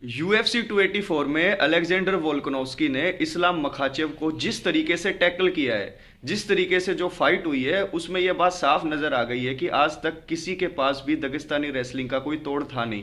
UFC 284 में Alexander वोल्कनोव्स्की ने Islam Makhachev को जिस तरीके से टैकल किया है, जिस तरीके से जो फाइट हुई है, उसमें यह बात साफ नजर आ गई है कि आज तक किसी के पास भी दगिस्तानी रेसलिंग का कोई तोड़ था नहीं।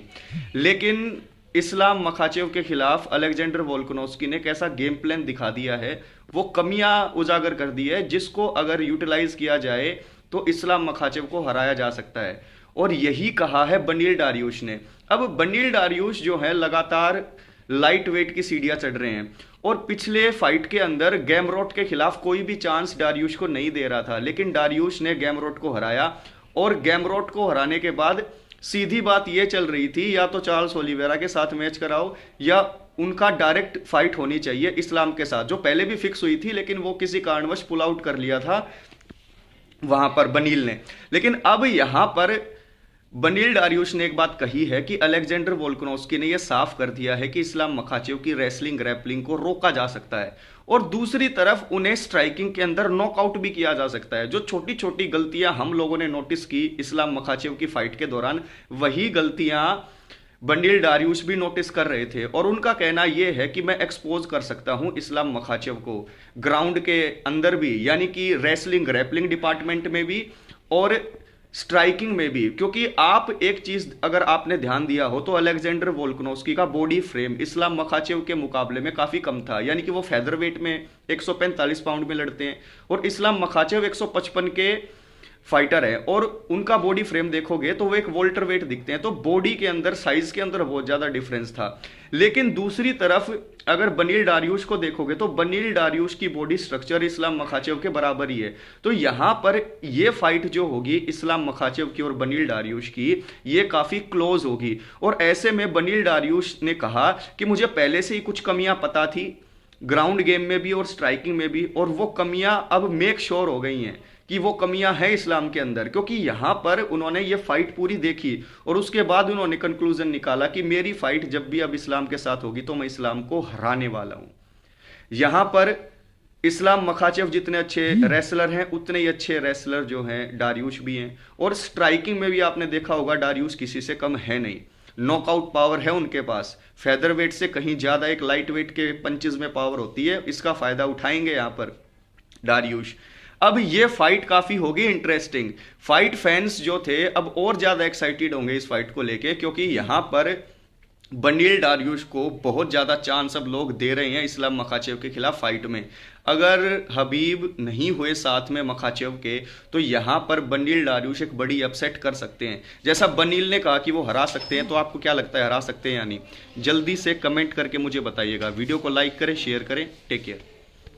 लेकिन इस्लाम मखाचेव के खिलाफ अलेक्जेंडर वोल्कनोव्स्की ने कैसा गेम प्लान दिखा दिया है, वो कमियां उजागर कर दी है, जिसको अगर यूटिलाइज किया जाए तो इस्लाम मखाचेव को हराया जा सकता है। और यही कहा है बनील डारियुश ने। अब बनील डारियुश जो है लगातार लाइट वेट की सीढ़ियां चढ़ रहे हैं और पिछले फाइट के अंदर गैमरोट के खिलाफ कोई भी चांस डारियुश को नहीं दे रहा था, लेकिन डारियुश ने गैमरोट को हराया और गैमरोट को हराने के बाद सीधी बात यह चल रही थी, या तो चार्ल्स ओलिवेरा के साथ मैच कराओ या उनका डायरेक्ट फाइट होनी चाहिए इस्लाम के साथ, जो पहले भी फिक्स हुई थी, लेकिन वो किसी कारणवश पुल आउट कर लिया था वहां पर बनील ने। लेकिन अब यहां पर बनील डारियुश ने एक बात कही है कि अलेक्जेंडर वोल्कनोव्स्की ने यह साफ कर दिया है कि इस्लाम मखाचेव की रेसलिंग ग्रैपलिंग को रोका जा सकता है और दूसरी तरफ उन्हें स्ट्राइकिंग के अंदर नॉकआउट भी किया जा सकता है। जो छोटी छोटी गलतियां हम लोगों ने नोटिस की इस्लाम मखाचेव की फाइट के दौरान, वही गलतियां बनील डारियुश भी नोटिस कर रहे थे और उनका कहना यह है कि मैं एक्सपोज कर सकता हूं इस्लाम मखाचेव को ग्राउंड के अंदर भी, यानी कि रेसलिंग ग्रैपलिंग डिपार्टमेंट में भी और स्ट्राइकिंग में भी। क्योंकि आप एक चीज अगर आपने ध्यान दिया हो तो अलेक्जेंडर वोल्कनोव्स्की का बॉडी फ्रेम इस्लाम मखाचेव के मुकाबले में काफी कम था, यानी कि वो फेदरवेट में 145 पाउंड में लड़ते हैं और इस्लाम मखाचेव 155 के फाइटर है और उनका बॉडी फ्रेम देखोगे तो वो एक वोल्टर वेट दिखते हैं, तो बॉडी के अंदर साइज के अंदर बहुत ज्यादा डिफरेंस था। लेकिन दूसरी तरफ अगर बनील डारियुश को देखोगे तो बनील डारियुश की बॉडी स्ट्रक्चर इस्लाम मखाचेव के बराबर ही है। तो यहां पर ये फाइट जो होगी इस्लाम मखाचेव की और बनील डारियुश की, ये काफी क्लोज होगी। और ऐसे में बनील डारियुश ने कहा कि मुझे पहले से ही कुछ कमियां पता थी ग्राउंड गेम में भी और स्ट्राइकिंग में भी, और वो कमियां अब मेक श्योर हो गई हैं कि वो कमियां हैं इस्लाम के अंदर। क्योंकि यहां पर उन्होंने ये फाइट पूरी देखी और उसके बाद उन्होंने कंक्लूजन निकाला कि मेरी फाइट जब भी अब इस्लाम के साथ होगी तो मैं इस्लाम को हराने वाला हूं। यहां पर इस्लाम मखाचेव जितने अच्छे रेसलर हैं उतने ही अच्छे रेसलर जो हैं डारियुश भी हैं, और स्ट्राइकिंग में भी आपने देखा होगा डारियुश किसी से कम है नहीं। नॉकआउट पावर है उनके पास, फेदरवेट से कहीं ज्यादा एक लाइट वेट के पंचेस में पावर होती है, इसका फायदा उठाएंगे यहां पर डारियुश। अब ये फाइट काफी होगी इंटरेस्टिंग। फाइट फैंस जो थे अब और ज्यादा एक्साइटेड होंगे इस फाइट को लेके, क्योंकि यहां पर बनील डारियुश को बहुत ज्यादा चांस अब लोग दे रहे हैं इस्लाम मखाचेव के खिलाफ फाइट में। अगर हबीब नहीं हुए साथ में मखाचेव के तो यहां पर बनील डारियुश एक बड़ी अपसेट कर सकते हैं। जैसा बनील ने कहा कि वो हरा सकते हैं, तो आपको क्या लगता है हरा सकते हैं या नहीं? जल्दी से कमेंट करके मुझे बताइएगा। वीडियो को लाइक करें, शेयर करें। Take care.